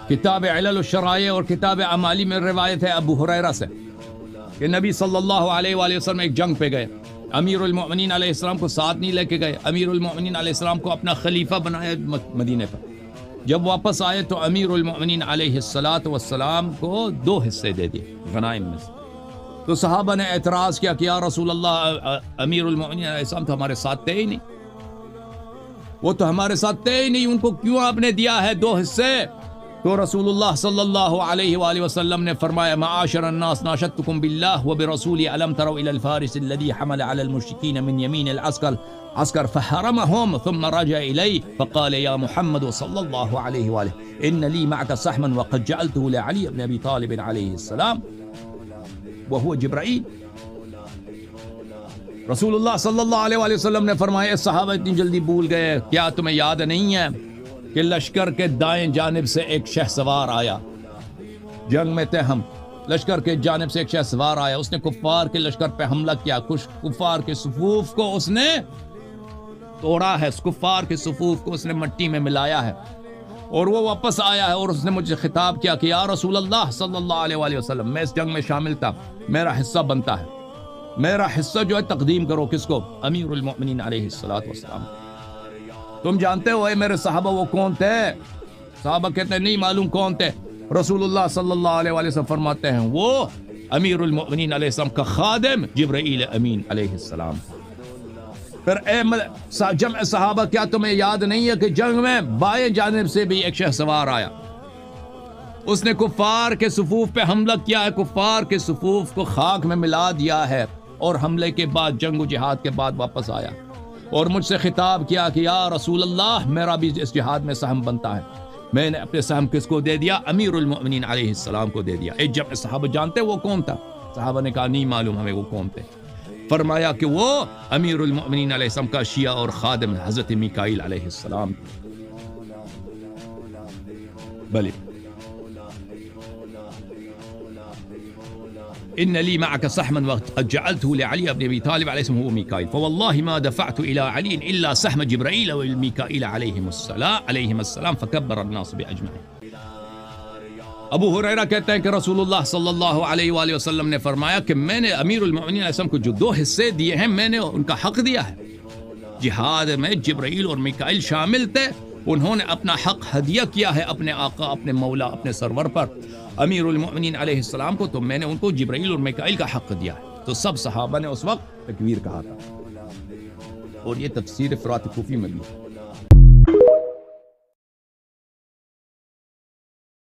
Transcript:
کتاب علل الشرائع اور کتاب اعمالی میں روایت ہے ابو ہریرہ سے کہ نبی صلی اللہ علیہ وآلہ وسلم ایک جنگ پہ گئے. امیر المؤمنین علیہ السلام کو ساتھ نہیں لے کے گئے. امیر المؤمنین علیہ السلام کو اپنا خلیفہ بنایا مدینے پر. جب واپس آئے تو امیر المؤمنین علیہ السلام کو 2 حصے دے دیے غنائم میں سے. تو صحابہ نے اعتراض کیا کہ یا رسول اللہ امیر المؤمنین علیہ السلام تو ہمارے ساتھ تھے ہی نہیں, وہ تو ہمارے ساتھ تھے ہی نہیں, ان کو کیوں آپ نے دیا ہے 2 حصے؟ تو رسول اللہ صلی اللہ علیہ وآلہ وسلم نے فرمایا معاشر الناس ناشدتکم باللہ وبرسولی علم تروا الى الفارس الذي حمل على المشركين من يمين العسكر فحرمهم ثم رجع إلي فقال يا محمد صلى الله عليه وآله إن لي معك سحما وقد جعلته لعلي بن أبي طالب عليه السلام وهو جبرائیل. رسول اللہ صلی اللہ علیہ وآلہ وسلم نے فرمایا صحابہ اتنی جلدی بھول گئے, کیا تمہیں یاد نہیں ہے کہ لشکر کے دائیں جانب سے ایک شہ سوار آیا جنگ میں تھے ہم, لشکر کے جانب سے ایک شہ سوار آیا, اس نے کفار کے لشکر پہ حملہ کیا, کچھ کفار کے صفوف کو اس نے توڑا ہے, کفار کے صفوف کو اس نے مٹی میں ملایا ہے, اور وہ واپس آیا ہے اور اس نے مجھے خطاب کیا کہ یا رسول اللہ صلی اللہ علیہ وآلہ وسلم میں اس جنگ میں شامل تھا, میرا حصہ بنتا ہے, میرا حصہ جو ہے تقدیم کرو. کس کو؟ امیر المؤمنین علیہ السلام. تم جانتے ہو اے میرے صحابہ وہ کون تھے؟ صحابہ کہتے ہیں نہیں معلوم کون تھے. رسول اللہ صلی اللہ علیہ وآلہ وسلم فرماتے ہیں وہ امیر المؤمنین علیہ السلام کا خادم جبرائیل امین علیہ السلام. پھر اے جمع صحابہ کیا تمہیں یاد نہیں ہے کہ جنگ میں بائیں جانب سے بھی ایک شہ سوار آیا, اس نے کفار کے صفوف پہ حملہ کیا ہے, کفار کے صفوف کو خاک میں ملا دیا ہے, اور حملے کے بعد جنگ و جہاد کے بعد واپس آیا اور مجھ سے خطاب کیا کہ یا رسول اللہ میرا بھی اس جہاد میں سہم بنتا ہے. میں نے اپنے سہم کس کو دے دیا؟ امیر المؤمنین علیہ السلام کو دے دیا. ایک جب صحابہ جانتے وہ کون تھا؟ صحابہ نے کہا نہیں معلوم ہمیں وہ کون تھے. فرمایا کہ وہ امیر المؤمنین علیہ السلام کا شیعہ اور خادم حضرت میکائیل علیہ السلام. بلی إن لي معك سحما وقد جعلته لعلي بن أبي طالب عليه السلام هو ميكائيل فوالله ما دفعت إلى علي إلا سهم جبرائيل والميكائيل عليهم السلام فكبر الناس بأجمعين. ابو ہریرہ کہتے ہیں کہ رسول اللہ صلی اللہ علیہ وآلہ وسلم نے فرمایا کہ میں نے امیر المؤمنین علیہ السلام کو جو 2 حصے دیے ہیں میں نے ان کا حق دیا ہے. جہاد میں جبرائیل اور میکائیل شامل تھے, انہوں نے اپنا حق ہدیہ کیا ہے اپنے آقا, اپنے مولا, اپنے سرور پر امیر المؤمنین علیہ السلام کو, تو میں نے ان کو جبرائیل اور میکائیل کا حق دیا ہے. تو سب صحابہ نے اس وقت تکبیر کہا تھا, اور یہ تفسیر فرات کوفی میں بھی